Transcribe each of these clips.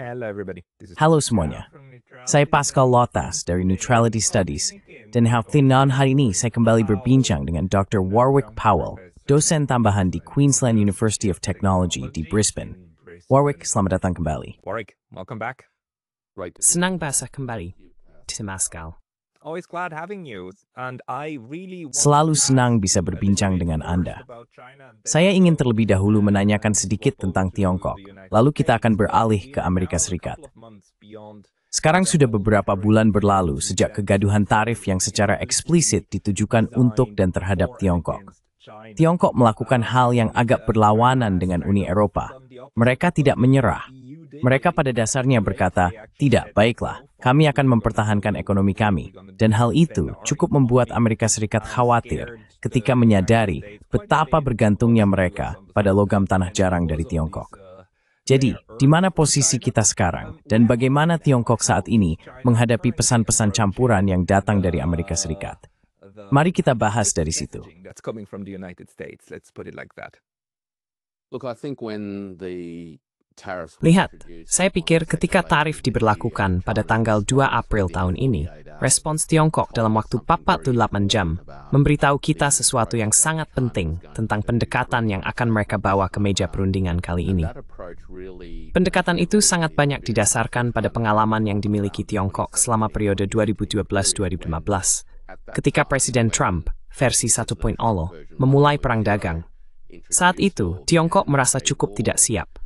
Hello everybody. This is Halo semuanya, saya Pascal Lotas dari Neutrality Studies, dan hari ini saya kembali berbincang dengan Dr. Warwick Powell, dosen tambahan di Queensland University of Technology di Brisbane. Warwick, selamat datang kembali. Warwick, welcome back. Senang bahasa kembali, Pascal. Always glad having you, and I really Selalu senang bisa berbincang dengan Anda. Saya ingin terlebih dahulu menanyakan sedikit tentang Tiongkok, lalu kita akan beralih ke Amerika Serikat. Sekarang sudah beberapa bulan berlalu sejak kegaduhan tarif yang secara eksplisit ditujukan untuk dan terhadap Tiongkok. Tiongkok melakukan hal yang agak berlawanan dengan Uni Eropa. Mereka tidak menyerah. Mereka pada dasarnya berkata, tidak, baiklah, kami akan mempertahankan ekonomi kami. Dan hal itu cukup membuat Amerika Serikat khawatir ketika menyadari betapa bergantungnya mereka pada logam tanah jarang dari Tiongkok. Jadi, di mana posisi kita sekarang dan bagaimana Tiongkok saat ini menghadapi pesan-pesan campuran yang datang dari Amerika Serikat? Mari kita bahas dari situ. Lihat, saya pikir ketika tarif diberlakukan pada tanggal 2 April tahun ini, respons Tiongkok dalam waktu 48 jam memberitahu kita sesuatu yang sangat penting tentang pendekatan yang akan mereka bawa ke meja perundingan kali ini. Pendekatan itu sangat banyak didasarkan pada pengalaman yang dimiliki Tiongkok selama periode 2012-2015, ketika Presiden Trump, versi 1.0, memulai perang dagang. Saat itu, Tiongkok merasa cukup tidak siap.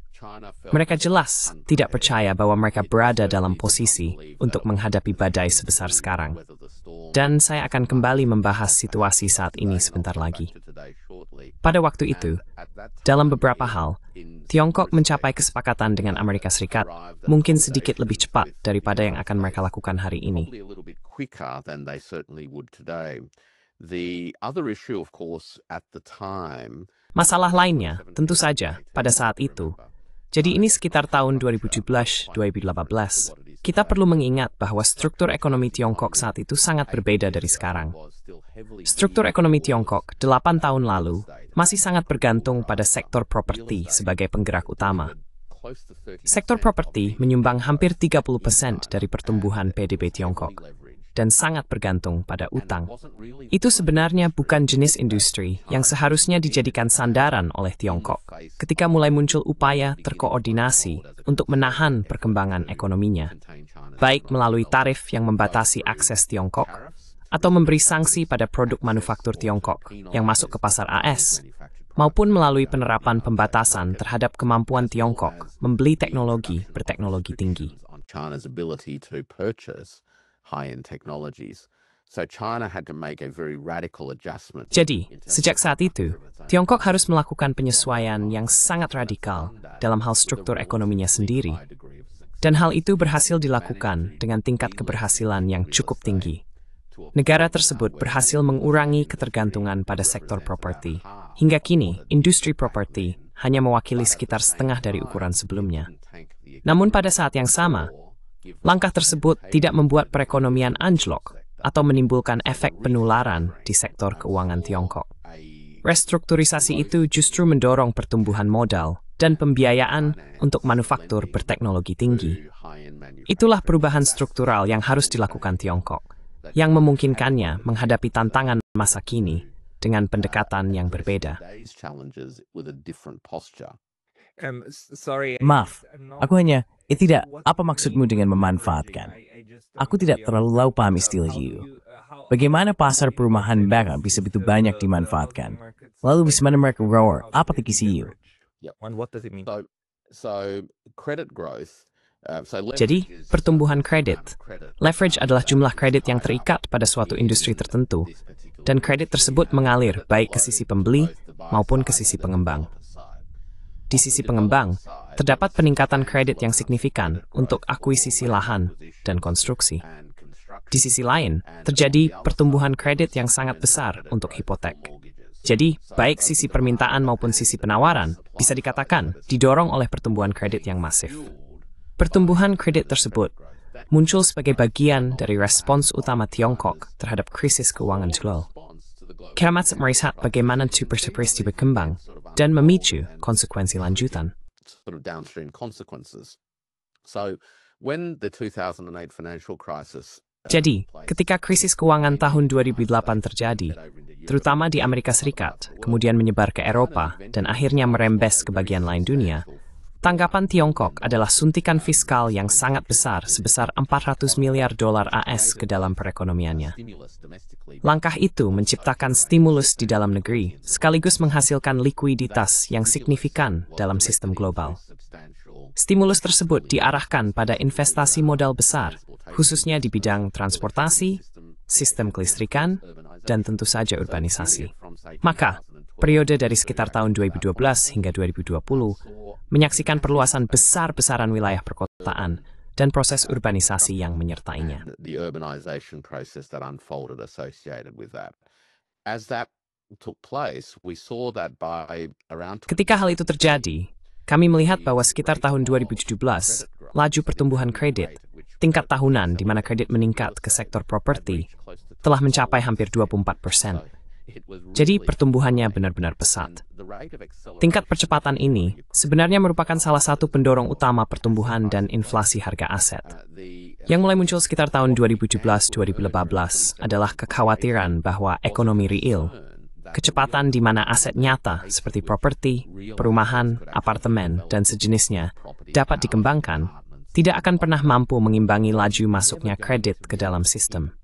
Mereka jelas tidak percaya bahwa mereka berada dalam posisi untuk menghadapi badai sebesar sekarang. Dan saya akan kembali membahas situasi saat ini sebentar lagi. Pada waktu itu, dalam beberapa hal, Tiongkok mencapai kesepakatan dengan Amerika Serikat mungkin sedikit lebih cepat daripada yang akan mereka lakukan hari ini. Masalah lainnya, tentu saja, pada saat itu, jadi ini sekitar tahun 2017-2018. Kita perlu mengingat bahwa struktur ekonomi Tiongkok saat itu sangat berbeda dari sekarang. Struktur ekonomi Tiongkok 8 tahun lalu masih sangat bergantung pada sektor properti sebagai penggerak utama. Sektor properti menyumbang hampir 30% dari pertumbuhan PDB Tiongkok dan sangat bergantung pada utang. Itu sebenarnya bukan jenis industri yang seharusnya dijadikan sandaran oleh Tiongkok ketika mulai muncul upaya terkoordinasi untuk menahan perkembangan ekonominya, baik melalui tarif yang membatasi akses Tiongkok atau memberi sanksi pada produk manufaktur Tiongkok yang masuk ke pasar AS, maupun melalui penerapan pembatasan terhadap kemampuan Tiongkok membeli teknologi berteknologi tinggi. Jadi, sejak saat itu, Tiongkok harus melakukan penyesuaian yang sangat radikal dalam hal struktur ekonominya sendiri. Dan hal itu berhasil dilakukan dengan tingkat keberhasilan yang cukup tinggi. Negara tersebut berhasil mengurangi ketergantungan pada sektor properti. Hingga kini, industri properti hanya mewakili sekitar setengah dari ukuran sebelumnya. Namun pada saat yang sama, langkah tersebut tidak membuat perekonomian anjlok atau menimbulkan efek penularan di sektor keuangan Tiongkok. Restrukturisasi itu justru mendorong pertumbuhan modal dan pembiayaan untuk manufaktur berteknologi tinggi. Itulah perubahan struktural yang harus dilakukan Tiongkok, yang memungkinkannya menghadapi tantangan masa kini dengan pendekatan yang berbeda. Maaf, aku hanya, tidak, apa maksudmu dengan memanfaatkan? Aku tidak terlalu paham istilah you. Bagaimana pasar perumahan bank bisa begitu banyak dimanfaatkan? Lalu bagaimana mereka roar? Apa kisi you? Jadi, pertumbuhan kredit. Leverage adalah jumlah kredit yang terikat pada suatu industri tertentu, dan kredit tersebut mengalir baik ke sisi pembeli maupun ke sisi pengembang. Di sisi pengembang, terdapat peningkatan kredit yang signifikan untuk akuisisi lahan dan konstruksi. Di sisi lain, terjadi pertumbuhan kredit yang sangat besar untuk hipotek. Jadi, baik sisi permintaan maupun sisi penawaran bisa dikatakan didorong oleh pertumbuhan kredit yang masif. Pertumbuhan kredit tersebut muncul sebagai bagian dari respons utama Tiongkok terhadap krisis keuangan global. Keramat melihat bagaimana peristiwa berkembang dan memicu konsekuensi lanjutan. So when the 2008 financial crisis Jadi, ketika krisis keuangan tahun 2008 terjadi, terutama di Amerika Serikat, kemudian menyebar ke Eropa, dan akhirnya merembes ke bagian lain dunia, tanggapan Tiongkok adalah suntikan fiskal yang sangat besar sebesar 400 miliar dolar AS ke dalam perekonomiannya. Langkah itu menciptakan stimulus di dalam negeri, sekaligus menghasilkan likuiditas yang signifikan dalam sistem global. Stimulus tersebut diarahkan pada investasi modal besar, khususnya di bidang transportasi, sistem kelistrikan, dan tentu saja urbanisasi. Maka, periode dari sekitar tahun 2012 hingga 2020 menyaksikan perluasan besar-besaran wilayah perkotaan dan proses urbanisasi yang menyertainya. The urbanization process that unfolded associated with that. As that took place, we saw that by around Ketika hal itu terjadi, kami melihat bahwa sekitar tahun 2017, laju pertumbuhan kredit, tingkat tahunan di mana kredit meningkat ke sektor properti, telah mencapai hampir 24%. Jadi pertumbuhannya benar-benar pesat. Tingkat percepatan ini sebenarnya merupakan salah satu pendorong utama pertumbuhan dan inflasi harga aset. Yang mulai muncul sekitar tahun 2017-2018 adalah kekhawatiran bahwa ekonomi real, kecepatan di mana aset nyata seperti properti, perumahan, apartemen, dan sejenisnya dapat dikembangkan, tidak akan pernah mampu mengimbangi laju masuknya kredit ke dalam sistem.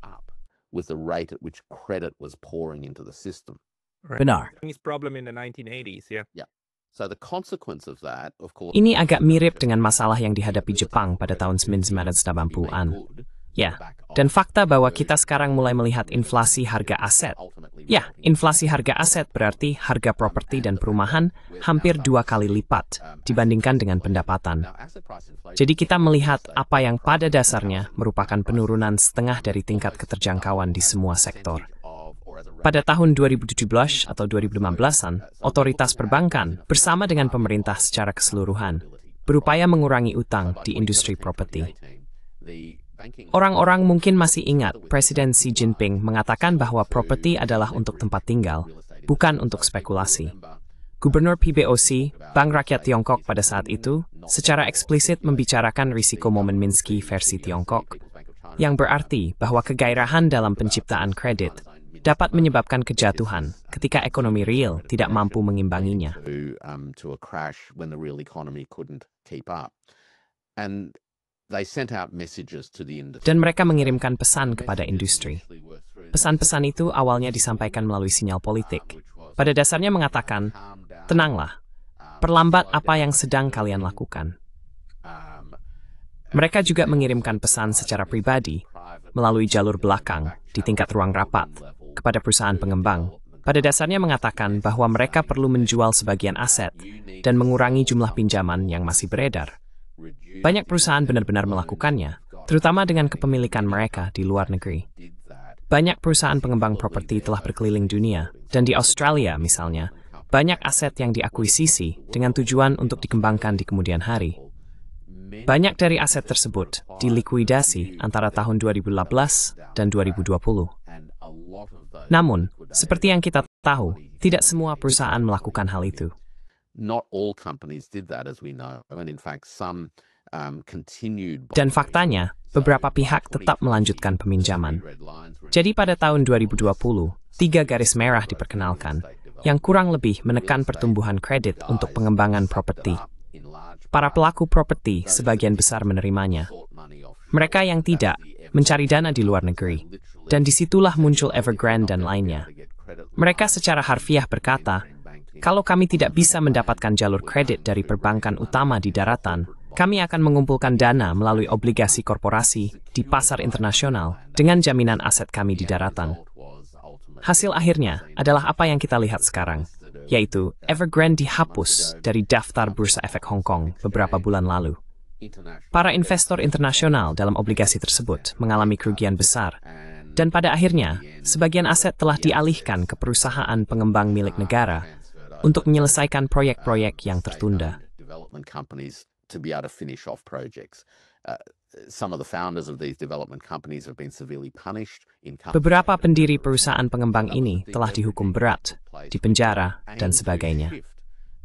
with the rate at which credit was pouring into the system. Benar. Problem in the 1980s, yeah. So the consequence of that, of course, Ini agak mirip dengan masalah yang dihadapi Jepang pada tahun 1980-an. Ya, dan fakta bahwa kita sekarang mulai melihat inflasi harga aset. Ya, inflasi harga aset berarti harga properti dan perumahan hampir 2 kali lipat dibandingkan dengan pendapatan. Jadi kita melihat apa yang pada dasarnya merupakan penurunan setengah dari tingkat keterjangkauan di semua sektor. Pada tahun 2017 atau 2015-an, otoritas perbankan bersama dengan pemerintah secara keseluruhan berupaya mengurangi utang di industri properti. Orang-orang mungkin masih ingat Presiden Xi Jinping mengatakan bahwa properti adalah untuk tempat tinggal, bukan untuk spekulasi. Gubernur PBOC, Bank Rakyat Tiongkok pada saat itu, secara eksplisit membicarakan risiko momen Minsky versi Tiongkok, yang berarti bahwa kegairahan dalam penciptaan kredit dapat menyebabkan kejatuhan ketika ekonomi real tidak mampu mengimbanginya. to a crash when the real economy couldn't keep up. And they sent out messages to the industry. Dan mereka mengirimkan pesan kepada industri. Pesan-pesan itu awalnya disampaikan melalui sinyal politik. Pada dasarnya mengatakan, tenanglah, perlambat apa yang sedang kalian lakukan. Mereka juga mengirimkan pesan secara pribadi melalui jalur belakang di tingkat ruang rapat kepada perusahaan pengembang. Pada dasarnya mengatakan bahwa mereka perlu menjual sebagian aset dan mengurangi jumlah pinjaman yang masih beredar. Banyak perusahaan benar-benar melakukannya, terutama dengan kepemilikan mereka di luar negeri. Banyak perusahaan pengembang properti telah berkeliling dunia, dan di Australia misalnya, banyak aset yang diakuisisi dengan tujuan untuk dikembangkan di kemudian hari. Banyak dari aset tersebut dilikuidasi antara tahun 2018 dan 2020. Namun, seperti yang kita tahu, tidak semua perusahaan melakukan hal itu. Not all companies did that, as we know, and in fact some continued. Dan faktanya, beberapa pihak tetap melanjutkan peminjaman. Jadi pada tahun 2020, 3 garis merah diperkenalkan, yang kurang lebih menekan pertumbuhan kredit untuk pengembangan properti. Para pelaku properti sebagian besar menerimanya. Mereka yang tidak, mencari dana di luar negeri. Dan disitulah muncul Evergrande dan lainnya. Mereka secara harfiah berkata, kalau kami tidak bisa mendapatkan jalur kredit dari perbankan utama di daratan, kami akan mengumpulkan dana melalui obligasi korporasi di pasar internasional dengan jaminan aset kami di daratan. Hasil akhirnya adalah apa yang kita lihat sekarang, yaitu Evergrande dihapus dari daftar Bursa Efek Hong Kong beberapa bulan lalu. Para investor internasional dalam obligasi tersebut mengalami kerugian besar, dan pada akhirnya, sebagian aset telah dialihkan ke perusahaan pengembang milik negara untuk menyelesaikan proyek-proyek yang tertunda. To be able to finish off projects. Some of the founders of these development companies have been severely punished in Beberapa pendiri perusahaan pengembang ini telah dihukum berat, dipenjara, dan sebagainya.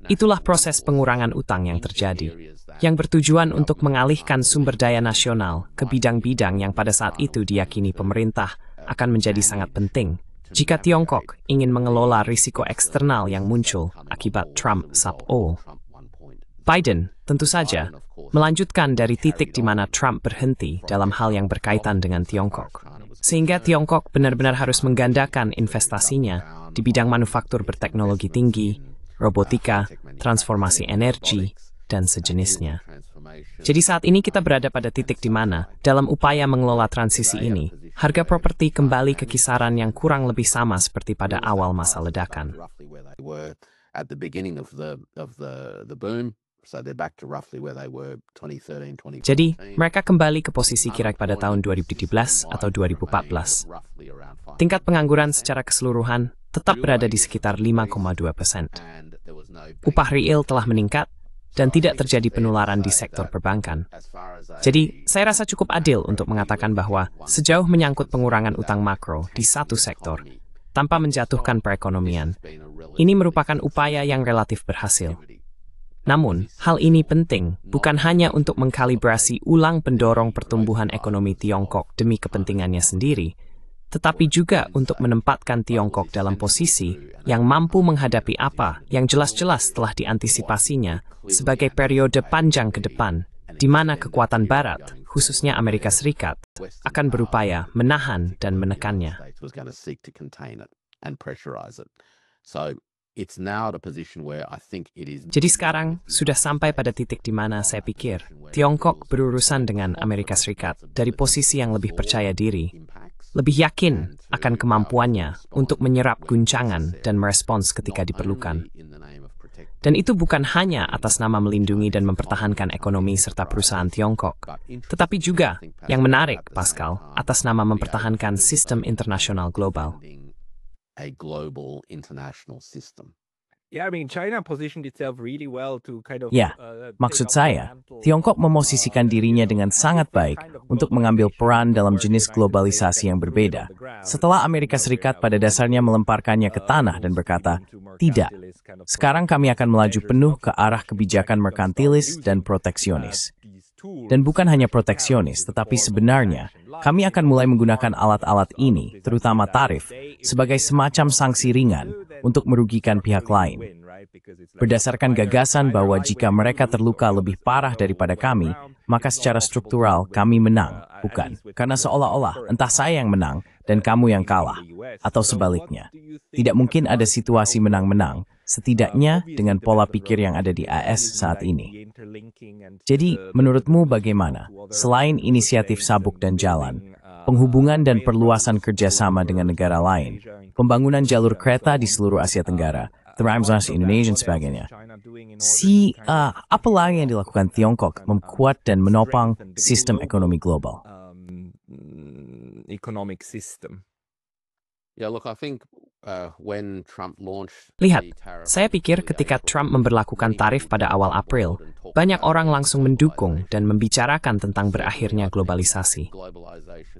Itulah proses pengurangan utang yang terjadi, yang bertujuan untuk mengalihkan sumber daya nasional ke bidang-bidang yang pada saat itu diyakini pemerintah akan menjadi sangat penting jika Tiongkok ingin mengelola risiko eksternal yang muncul akibat Trump sub-all. Biden, tentu saja, melanjutkan dari titik di mana Trump berhenti dalam hal yang berkaitan dengan Tiongkok. Sehingga Tiongkok benar-benar harus menggandakan investasinya di bidang manufaktur berteknologi tinggi, robotika, transformasi energi, dan sejenisnya. Jadi saat ini kita berada pada titik di mana, dalam upaya mengelola transisi ini, harga properti kembali ke kisaran yang kurang lebih sama seperti pada awal masa ledakan. Jadi, mereka kembali ke posisi kira pada tahun 2017 atau 2014. Tingkat pengangguran secara keseluruhan tetap berada di sekitar 5,2%. Upah real telah meningkat, dan tidak terjadi penularan di sektor perbankan. Jadi, saya rasa cukup adil untuk mengatakan bahwa sejauh menyangkut pengurangan utang makro di satu sektor, tanpa menjatuhkan perekonomian, ini merupakan upaya yang relatif berhasil. Namun, hal ini penting bukan hanya untuk mengkalibrasi ulang pendorong pertumbuhan ekonomi Tiongkok demi kepentingannya sendiri, tetapi juga untuk menempatkan Tiongkok dalam posisi yang mampu menghadapi apa yang jelas-jelas telah diantisipasinya sebagai periode panjang ke depan, di mana kekuatan Barat, khususnya Amerika Serikat, akan berupaya menahan dan menekannya. Jadi sekarang sudah sampai pada titik di mana saya pikir Tiongkok berurusan dengan Amerika Serikat dari posisi yang lebih percaya diri, lebih yakin akan kemampuannya untuk menyerap guncangan dan merespons ketika diperlukan. Dan itu bukan hanya atas nama melindungi dan mempertahankan ekonomi serta perusahaan Tiongkok, tetapi juga, yang menarik, Pascal, atas nama mempertahankan sistem internasional global. Ya, maksud saya, Tiongkok memosisikan dirinya dengan sangat baik untuk mengambil peran dalam jenis globalisasi yang berbeda. Setelah Amerika Serikat pada dasarnya melemparkannya ke tanah dan berkata, tidak, sekarang kami akan melaju penuh ke arah kebijakan merkantilis dan proteksionis. Dan bukan hanya proteksionis, tetapi sebenarnya kami akan mulai menggunakan alat-alat ini, terutama tarif, sebagai semacam sanksi ringan untuk merugikan pihak lain. Berdasarkan gagasan bahwa jika mereka terluka lebih parah daripada kami, maka secara struktural kami menang, bukan? Karena seolah-olah entah saya yang menang dan kamu yang kalah, atau sebaliknya. Tidak mungkin ada situasi menang-menang, setidaknya dengan pola pikir yang ada di AS saat ini. Jadi, menurutmu bagaimana? Selain inisiatif sabuk dan jalan, penghubungan dan perluasan kerjasama dengan negara lain, pembangunan jalur kereta di seluruh Asia Tenggara, Transformasi Indonesia dan sebagainya. Apa lagi yang dilakukan Tiongkok memperkuat dan menopang sistem ekonomi global? Lihat, saya pikir ketika Trump memberlakukan tarif pada awal April, banyak orang langsung mendukung dan membicarakan tentang berakhirnya globalisasi.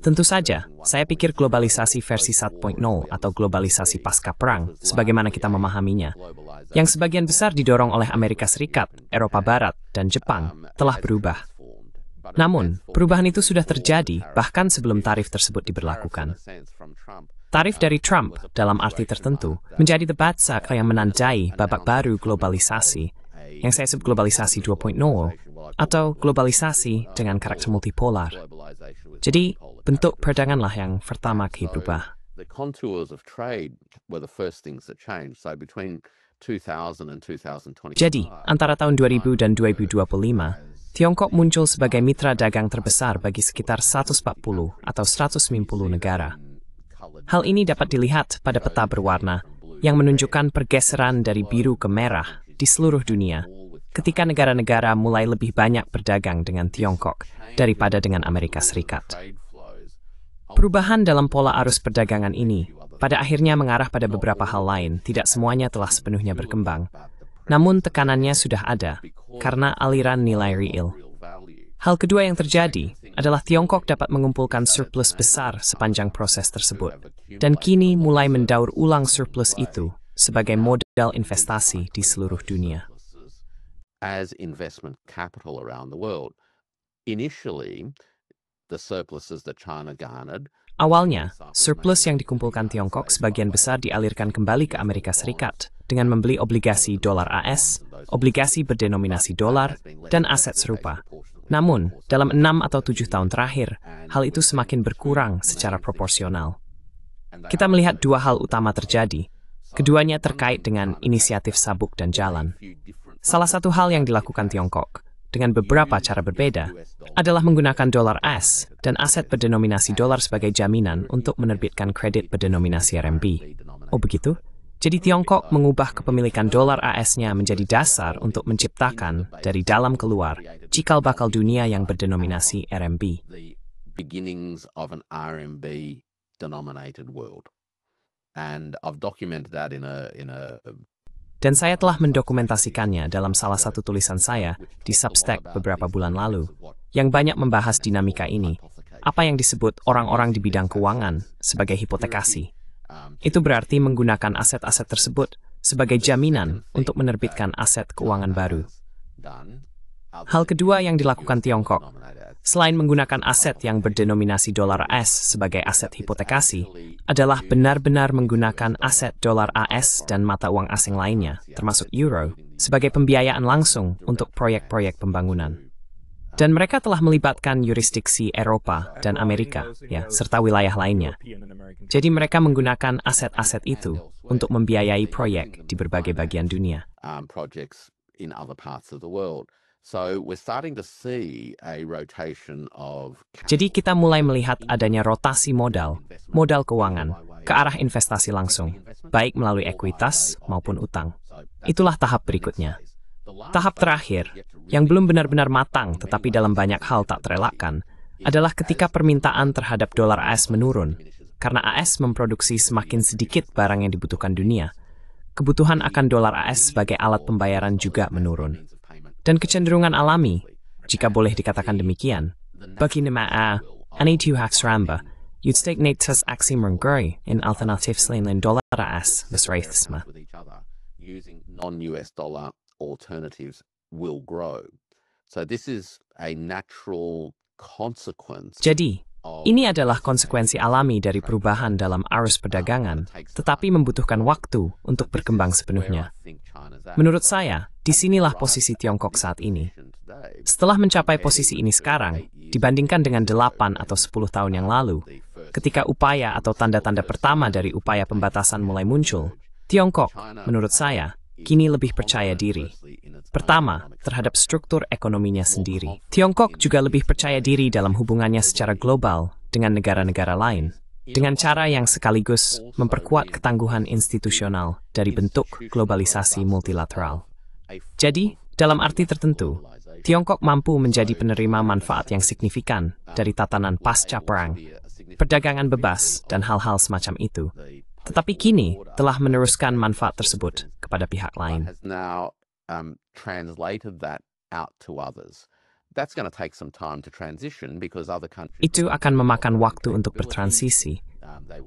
Tentu saja, saya pikir globalisasi versi 1.0 atau globalisasi pasca perang, sebagaimana kita memahaminya, yang sebagian besar didorong oleh Amerika Serikat, Eropa Barat, dan Jepang, telah berubah. Namun, perubahan itu sudah terjadi bahkan sebelum tarif tersebut diberlakukan. Tarif dari Trump, dalam arti tertentu, menjadi debat yang menandai babak baru globalisasi, yang saya sebut globalisasi 2.0, atau globalisasi dengan karakter multipolar. Jadi, bentuk perdaganganlah yang pertama kali berubah. Jadi, antara tahun 2000 dan 2025, Tiongkok muncul sebagai mitra dagang terbesar bagi sekitar 140 atau 190 negara. Hal ini dapat dilihat pada peta berwarna yang menunjukkan pergeseran dari biru ke merah di seluruh dunia ketika negara-negara mulai lebih banyak berdagang dengan Tiongkok daripada dengan Amerika Serikat. Perubahan dalam pola arus perdagangan ini pada akhirnya mengarah pada beberapa hal lain, tidak semuanya telah sepenuhnya berkembang. Namun tekanannya sudah ada karena aliran nilai real. Hal kedua yang terjadi adalah Tiongkok dapat mengumpulkan surplus besar sepanjang proses tersebut, dan kini mulai mendaur ulang surplus itu sebagai modal investasi di seluruh dunia. as investment capital around the world. Initially, the surpluses that China garnered. Awalnya, surplus yang dikumpulkan Tiongkok sebagian besar dialirkan kembali ke Amerika Serikat dengan membeli obligasi dolar AS, obligasi berdenominasi dolar, dan aset serupa. Namun, dalam 6 atau 7 tahun terakhir, hal itu semakin berkurang secara proporsional. Kita melihat dua hal utama terjadi. Keduanya terkait dengan inisiatif sabuk dan jalan. Salah satu hal yang dilakukan Tiongkok, dengan beberapa cara berbeda, adalah menggunakan dolar AS dan aset berdenominasi dolar sebagai jaminan untuk menerbitkan kredit berdenominasi RMB. Oh begitu? Jadi Tiongkok mengubah kepemilikan dolar AS-nya menjadi dasar untuk menciptakan dari dalam keluar cikal bakal dunia yang berdenominasi RMB. Beginnings of an RMB denominated world. And I've documented that in a Dan saya telah mendokumentasikannya dalam salah satu tulisan saya di Substack beberapa bulan lalu, yang banyak membahas dinamika ini, apa yang disebut orang-orang di bidang keuangan sebagai hipotekasi. Itu berarti menggunakan aset-aset tersebut sebagai jaminan untuk menerbitkan aset keuangan baru. Hal kedua yang dilakukan Tiongkok, selain menggunakan aset yang berdenominasi dolar AS sebagai aset hipotekasi, adalah benar-benar menggunakan aset dolar AS dan mata uang asing lainnya, termasuk euro, sebagai pembiayaan langsung untuk proyek-proyek pembangunan. Dan mereka telah melibatkan yurisdiksi Eropa dan Amerika, ya, serta wilayah lainnya. Jadi mereka menggunakan aset-aset itu untuk membiayai proyek di berbagai bagian dunia. So we're starting to see a rotation of. Jadi kita mulai melihat adanya rotasi modal keuangan, ke arah investasi langsung, baik melalui ekuitas maupun utang. Itulah tahap berikutnya. Tahap terakhir, yang belum benar-benar matang tetapi dalam banyak hal tak terelakkan, adalah ketika permintaan terhadap dolar AS menurun, karena AS memproduksi semakin sedikit barang yang dibutuhkan dunia. Kebutuhan akan dolar AS sebagai alat pembayaran juga menurun. Dan kecenderungan alami, jika boleh dikatakan demikian, bagi nama Anitu Haksramba, uitsteknetas aksi menggoy in alternatif selain dolar AS besraithsma. Using non-US dollar alternatives will grow. So this is a natural consequence. Jadi, ini adalah konsekuensi alami dari perubahan dalam arus perdagangan, tetapi membutuhkan waktu untuk berkembang sepenuhnya. Menurut saya, disinilah posisi Tiongkok saat ini. Setelah mencapai posisi ini sekarang, dibandingkan dengan 8 atau 10 tahun yang lalu, ketika upaya atau tanda-tanda pertama dari upaya pembatasan mulai muncul, Tiongkok, menurut saya, kini lebih percaya diri. Pertama, terhadap struktur ekonominya sendiri. Tiongkok juga lebih percaya diri dalam hubungannya secara global dengan negara-negara lain, dengan cara yang sekaligus memperkuat ketangguhan institusional dari bentuk globalisasi multilateral. Jadi, dalam arti tertentu, Tiongkok mampu menjadi penerima manfaat yang signifikan dari tatanan pasca perang, perdagangan bebas, dan hal-hal semacam itu. Tetapi kini telah meneruskan manfaat tersebut kepada pihak lain. Translated that out to others. That's going to take some time to transition because other countries. Itu akan memakan waktu untuk bertransisi,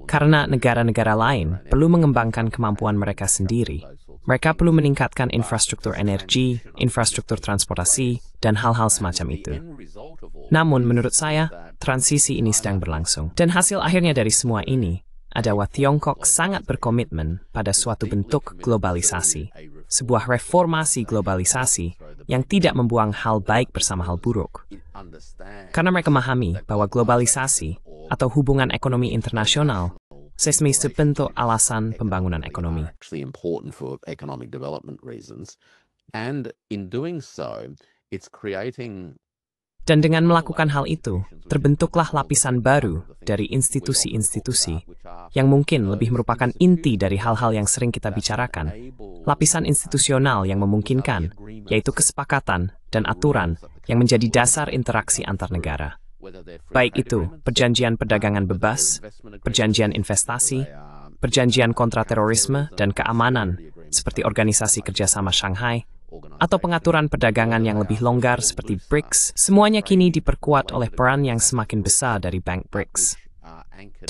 karena negara-negara lain perlu mengembangkan kemampuan mereka sendiri. Mereka perlu meningkatkan infrastruktur energi, infrastruktur transportasi, dan hal-hal semacam itu. Namun menurut saya, transisi ini sedang berlangsung. Dan hasil akhirnya dari semua ini adalah Tiongkok sangat berkomitmen pada suatu bentuk globalisasi, sebuah reformasi globalisasi yang tidak membuang hal baik bersama hal buruk. Karena mereka memahami bahwa globalisasi atau hubungan ekonomi internasional sebagai bentuk alasan pembangunan ekonomi. Dan dengan melakukan hal itu, terbentuklah lapisan baru dari institusi-institusi yang mungkin lebih merupakan inti dari hal-hal yang sering kita bicarakan. Lapisan institusional yang memungkinkan, yaitu kesepakatan dan aturan yang menjadi dasar interaksi antar negara. Baik itu perjanjian perdagangan bebas, perjanjian investasi, perjanjian kontra terorisme dan keamanan, seperti Organisasi Kerjasama Shanghai, atau pengaturan perdagangan yang lebih longgar seperti BRICS, semuanya kini diperkuat oleh peran yang semakin besar dari Bank BRICS.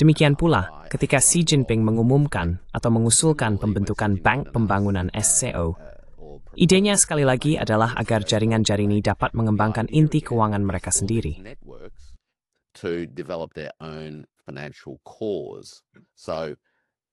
Demikian pula, ketika Xi Jinping mengumumkan atau mengusulkan pembentukan Bank Pembangunan SCO, Idenya sekali lagi adalah agar jaringan-jaring ini dapat mengembangkan inti keuangan mereka sendiri. To develop their own financial cores. So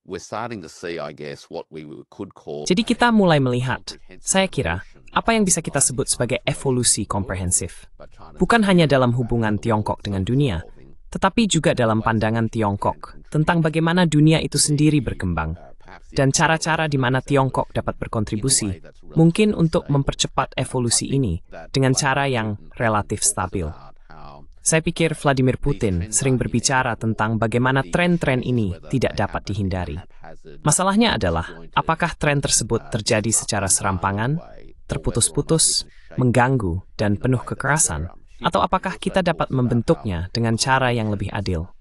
we're starting to see, I guess, what we could call. Jadi kita mulai melihat, saya kira, apa yang bisa kita sebut sebagai evolusi komprehensif. Bukan hanya dalam hubungan Tiongkok dengan dunia, tetapi juga dalam pandangan Tiongkok tentang bagaimana dunia itu sendiri berkembang, dan cara-cara di mana Tiongkok dapat berkontribusi, mungkin untuk mempercepat evolusi ini dengan cara yang relatif stabil. Saya pikir Vladimir Putin sering berbicara tentang bagaimana tren-tren ini tidak dapat dihindari. Masalahnya adalah, apakah tren tersebut terjadi secara serampangan, terputus-putus, mengganggu, dan penuh kekerasan, atau apakah kita dapat membentuknya dengan cara yang lebih adil?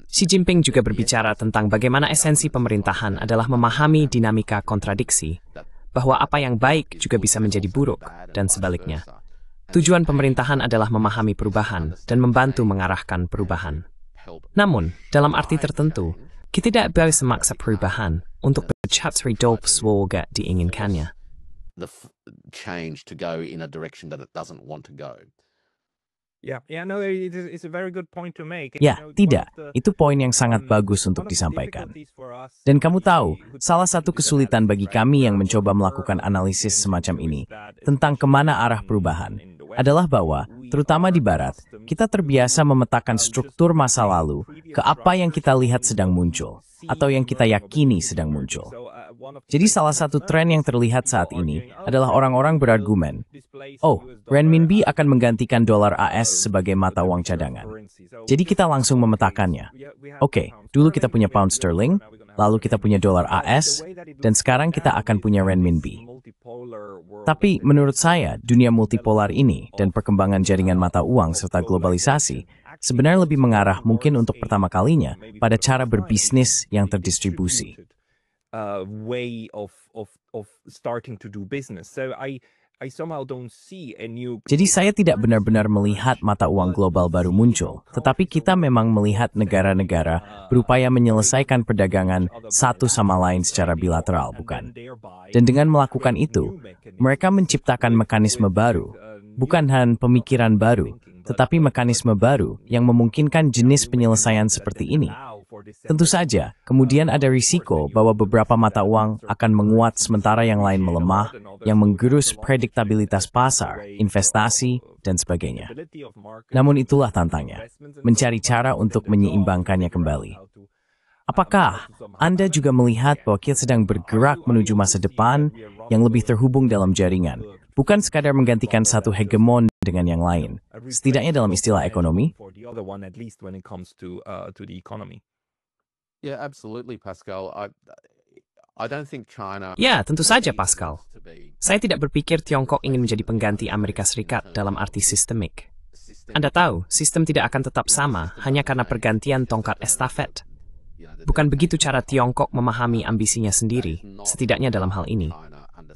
Xi Jinping juga berbicara tentang bagaimana esensi pemerintahan adalah memahami dinamika kontradiksi, bahwa apa yang baik juga bisa menjadi buruk, dan sebaliknya. Tujuan pemerintahan adalah memahami perubahan dan membantu mengarahkan perubahan. Namun, dalam arti tertentu, kita tidak boleh memaksa perubahan untuk mencapai semoga diinginkannya. The change to go in a direction that it doesn't want to go. It's a very good point to make. Ya, tidak. Itu poin yang sangat bagus untuk disampaikan. Dan kamu tahu, salah satu kesulitan bagi kami yang mencoba melakukan analisis semacam ini tentang kemana arah perubahan adalah bahwa, terutama di Barat, kita terbiasa memetakan struktur masa lalu ke apa yang kita lihat sedang muncul, atau yang kita yakini sedang muncul. Jadi salah satu tren yang terlihat saat ini adalah orang-orang berargumen, oh, renminbi akan menggantikan dolar AS sebagai mata uang cadangan. Jadi kita langsung memetakannya. Oke, dulu kita punya pound sterling, lalu kita punya dolar AS, dan sekarang kita akan punya renminbi. Tapi menurut saya, dunia multipolar ini dan perkembangan jaringan mata uang serta globalisasi sebenarnya lebih mengarah mungkin untuk pertama kalinya pada cara berbisnis yang terdistribusi. Way of starting to do business. So I somehow don't see a new. Jadi saya tidak benar-benar melihat mata uang global baru muncul, tetapi kita memang melihat negara-negara berupaya menyelesaikan perdagangan satu sama lain secara bilateral, bukan? Dan dengan melakukan itu, mereka menciptakan mekanisme baru, bukan hanya pemikiran baru, tetapi mekanisme baru yang memungkinkan jenis penyelesaian seperti ini. Tentu saja, kemudian ada risiko bahwa beberapa mata uang akan menguat sementara yang lain melemah, yang menggerus prediktabilitas pasar, investasi, dan sebagainya. Namun itulah tantangnya, mencari cara untuk menyeimbangkannya kembali. Apakah Anda juga melihat bahwa kita sedang bergerak menuju masa depan yang lebih terhubung dalam jaringan, bukan sekadar menggantikan satu hegemon dengan yang lain, setidaknya dalam istilah ekonomi? Yeah, absolutely, Pascal. I don't think China. Ya, tentu saja, Pascal. Saya tidak berpikir Tiongkok ingin menjadi pengganti Amerika Serikat dalam arti sistemik. Anda tahu, sistem tidak akan tetap sama hanya karena pergantian tongkat estafet. Bukan begitu cara Tiongkok memahami ambisinya sendiri, setidaknya dalam hal ini.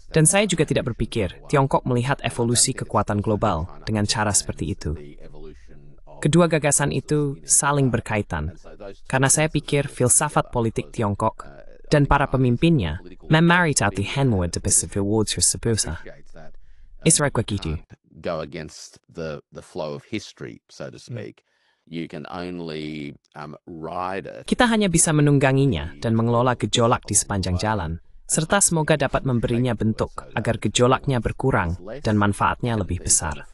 Dan saya juga tidak berpikir Tiongkok melihat evolusi kekuatan global dengan cara seperti itu. Kedua gagasan itu saling berkaitan, karena saya pikir filsafat politik Tiongkok dan para pemimpinnya memaritaati Hanwha de Pacific Words Sepusa. Israel begitu. Go against the flow of history, so to speak. You can only ride it. Kita hanya bisa menungganginya dan mengelola gejolak di sepanjang jalan, serta semoga dapat memberinya bentuk agar gejolaknya berkurang dan manfaatnya lebih besar.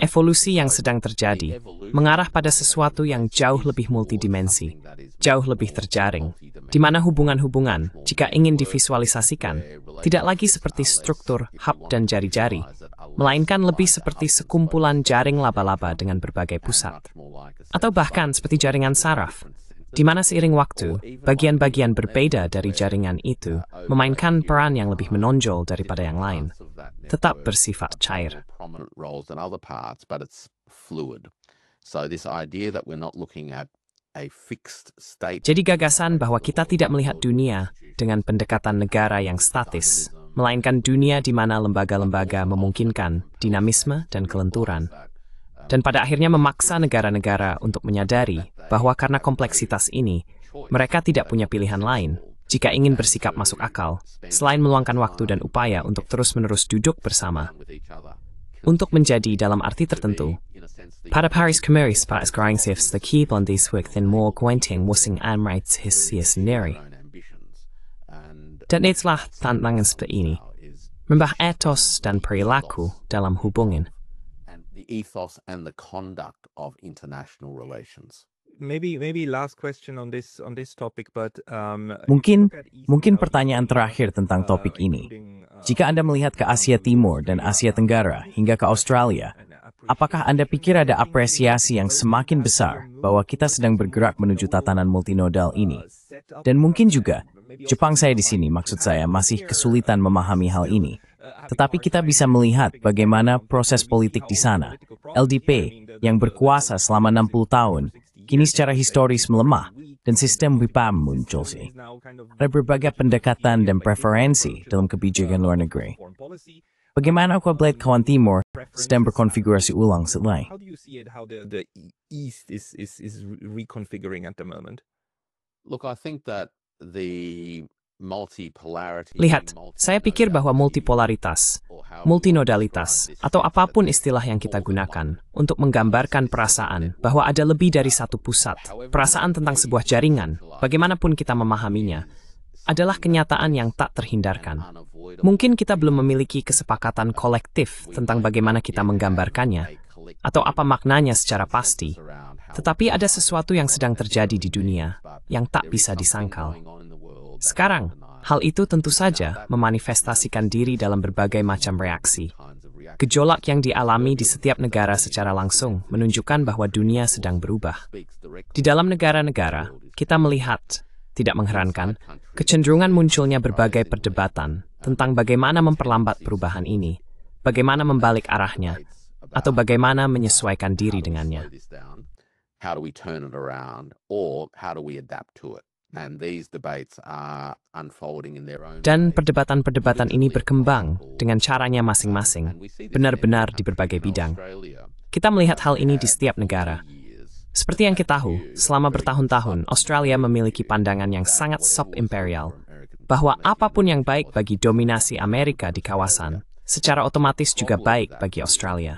Evolusi yang sedang terjadi mengarah pada sesuatu yang jauh lebih multidimensi, jauh lebih terjaring, di mana hubungan-hubungan, jika ingin divisualisasikan, tidak lagi seperti struktur hub dan jari-jari, melainkan lebih seperti sekumpulan jaring laba-laba dengan berbagai pusat. Atau bahkan seperti jaringan saraf, di mana seiring waktu, bagian-bagian berbeda dari jaringan itu memainkan peran yang lebih menonjol daripada yang lain, tetap bersifat cair. Jadi gagasan bahwa kita tidak melihat dunia dengan pendekatan negara yang statis, melainkan dunia di mana lembaga-lembaga memungkinkan dinamisme dan kelenturan. Dan pada akhirnya memaksa negara-negara untuk menyadari bahwa karena kompleksitas ini, mereka tidak punya pilihan lain jika ingin bersikap masuk akal, selain meluangkan waktu dan upaya untuk terus-menerus duduk bersama. Untuk menjadi dalam arti tertentu, pada Paris Kemaris para sekarang the Blondies dan more kuenting musing amrites hisia sendiri. Dan itulah tantangan seperti ini, membah etos dan perilaku dalam hubungan. The ethos and the conduct of international relations. Maybe last question on this topic, but Mungkin pertanyaan terakhir tentang topik ini. Jika Anda melihat ke Asia Timur dan Asia Tenggara hingga ke Australia, apakah Anda pikir ada apresiasi yang semakin besar bahwa kita sedang bergerak menuju tatanan multinodal ini? Dan mungkin juga, Jepang saya di sini, maksud saya, masih kesulitan memahami hal ini. Tetapi kita bisa melihat bagaimana proses politik di sana. LDP yang berkuasa selama 60 tahun, kini secara historis melemah, dan sistem WIPAM muncul sih. Ada berbagai pendekatan dan preferensi dalam kebijakan luar negeri. Bagaimana aku melihat kawan Timur sedang berkonfigurasi ulang setelah? How do you see it? How the East is reconfiguring at the moment? Look, I think that the multipolarity. Lihat, saya pikir bahwa multipolaritas, multinodalitas, atau apapun istilah yang kita gunakan untuk menggambarkan perasaan bahwa ada lebih dari satu pusat, perasaan tentang sebuah jaringan, bagaimanapun kita memahaminya, adalah kenyataan yang tak terhindarkan. Mungkin kita belum memiliki kesepakatan kolektif tentang bagaimana kita menggambarkannya, atau apa maknanya secara pasti, tetapi ada sesuatu yang sedang terjadi di dunia yang tak bisa disangkal. Sekarang, hal itu tentu saja memanifestasikan diri dalam berbagai macam reaksi. Gejolak yang dialami di setiap negara secara langsung menunjukkan bahwa dunia sedang berubah. Di dalam negara-negara, kita melihat, tidak mengherankan, kecenderungan munculnya berbagai perdebatan tentang bagaimana memperlambat perubahan ini, bagaimana membalik arahnya, atau bagaimana menyesuaikan diri dengannya. How do we turn it around, or how do we adapt to it? And these debates are unfolding in their own. Dan perdebatan-perdebatan ini berkembang dengan caranya masing-masing, benar-benar di berbagai bidang. Kita melihat hal ini di setiap negara. Seperti yang kita tahu, selama bertahun-tahun, Australia memiliki pandangan yang sangat sub-imperial, bahwa apapun yang baik bagi dominasi Amerika di kawasan, secara otomatis juga baik bagi Australia.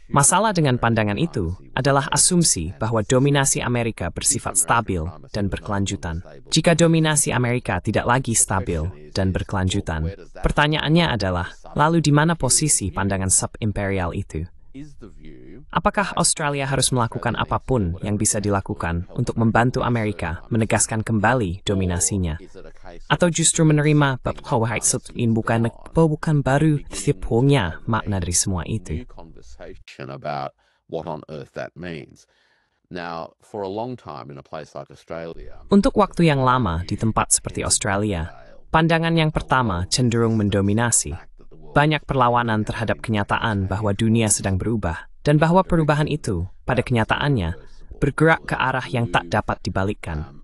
Masalah dengan pandangan itu adalah asumsi bahwa dominasi Amerika bersifat stabil dan berkelanjutan. Jika dominasi Amerika tidak lagi stabil dan berkelanjutan, pertanyaannya adalah, lalu di mana posisi pandangan sub-imperial itu? Apakah Australia harus melakukan apapun yang bisa dilakukan untuk membantu Amerika menegaskan kembali dominasinya? Atau justru menerima bahwa bukan baru tipunya makna dari semua itu? About what on earth that means. Now, for a long time in a place like Australia. Untuk waktu yang lama di tempat seperti Australia, pandangan yang pertama cenderung mendominasi. Banyak perlawanan terhadap kenyataan bahwa dunia sedang berubah, dan bahwa perubahan itu, pada kenyataannya, bergerak ke arah yang tak dapat dibalikkan.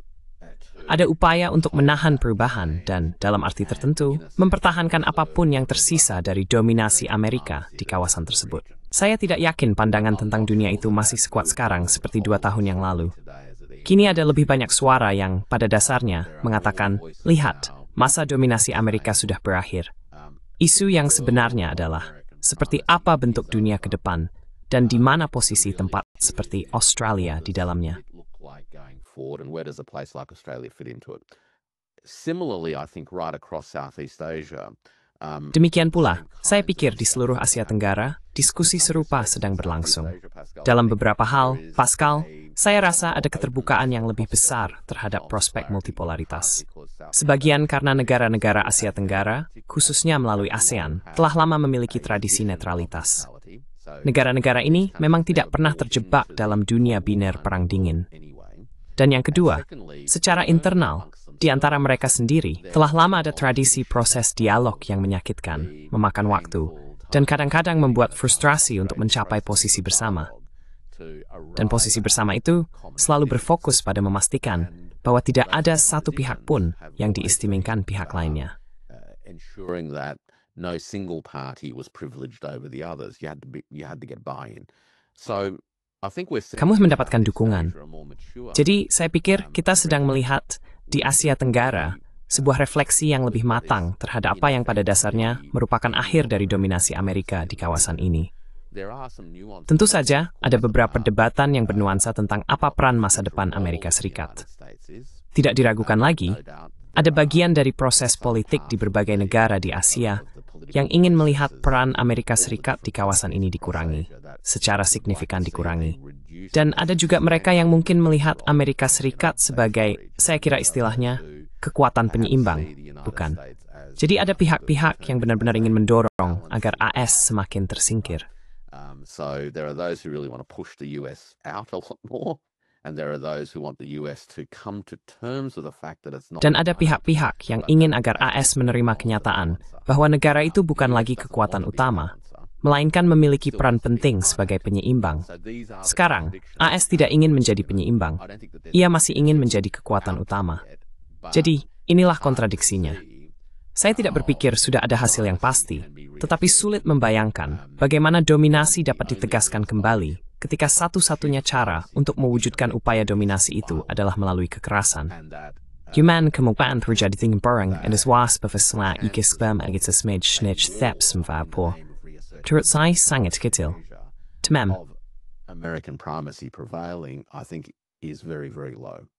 Ada upaya untuk menahan perubahan dan, dalam arti tertentu, mempertahankan apapun yang tersisa dari dominasi Amerika di kawasan tersebut. Saya tidak yakin pandangan tentang dunia itu masih sekuat sekarang seperti 2 tahun yang lalu. Kini ada lebih banyak suara yang, pada dasarnya, mengatakan, lihat, masa dominasi Amerika sudah berakhir. Isu yang sebenarnya adalah, seperti apa bentuk dunia ke depan, dan di mana posisi tempat seperti Australia di dalamnya. And where does a place like Australia fit into it? Similarly, I think right across Southeast Asia. Demikian pula, saya pikir di seluruh Asia Tenggara, diskusi serupa sedang berlangsung. Dalam beberapa hal, Pascal, saya rasa ada keterbukaan yang lebih besar terhadap prospek multipolaritas. Sebagian karena negara-negara Asia Tenggara, khususnya melalui ASEAN, telah lama memiliki tradisi netralitas. Negara-negara ini memang tidak pernah terjebak dalam dunia biner perang dingin. Dan yang kedua, secara internal, di antara mereka sendiri, telah lama ada tradisi proses dialog yang menyakitkan, memakan waktu, dan kadang-kadang membuat frustrasi untuk mencapai posisi bersama. Dan posisi bersama itu selalu berfokus pada memastikan bahwa tidak ada satu pihak pun yang diistimewakan pihak lainnya. Ensuring that no single party was privileged over the others. You had to get buy-in. So kamu mendapatkan dukungan. Jadi, saya pikir kita sedang melihat di Asia Tenggara sebuah refleksi yang lebih matang terhadap apa yang pada dasarnya merupakan akhir dari dominasi Amerika di kawasan ini. Tentu saja, ada beberapa perdebatan yang bernuansa tentang apa peran masa depan Amerika Serikat. Tidak diragukan lagi, ada bagian dari proses politik di berbagai negara di Asia yang ingin melihat peran Amerika Serikat di kawasan ini dikurangi, secara signifikan dikurangi. Dan ada juga mereka yang mungkin melihat Amerika Serikat sebagai, saya kira istilahnya, kekuatan penyeimbang, bukan? Jadi ada pihak-pihak yang benar-benar ingin mendorong agar AS semakin tersingkir. So there are those who really want to push the US out a lot more, and there are those who want the US to come to terms with the fact that it's not. Dan ada pihak-pihak yang ingin agar AS menerima kenyataan bahwa negara itu bukan lagi kekuatan utama, melainkan memiliki peran penting sebagai penyeimbang. Sekarang, AS tidak ingin menjadi penyeimbang. Ia masih ingin menjadi kekuatan utama. Jadi, inilah kontradiksinya. Saya tidak berpikir sudah ada hasil yang pasti, tetapi sulit membayangkan bagaimana dominasi dapat ditegaskan kembali ketika satu-satunya cara untuk mewujudkan upaya dominasi itu adalah melalui kekerasan. Human kemungkinan terjadi tinggi barang dan wasp bersama ikisbam agak sesmej snitch theps mvapor. Turut saya sangat kecil. Temem. American primacy prevailing, I think, is very, very low.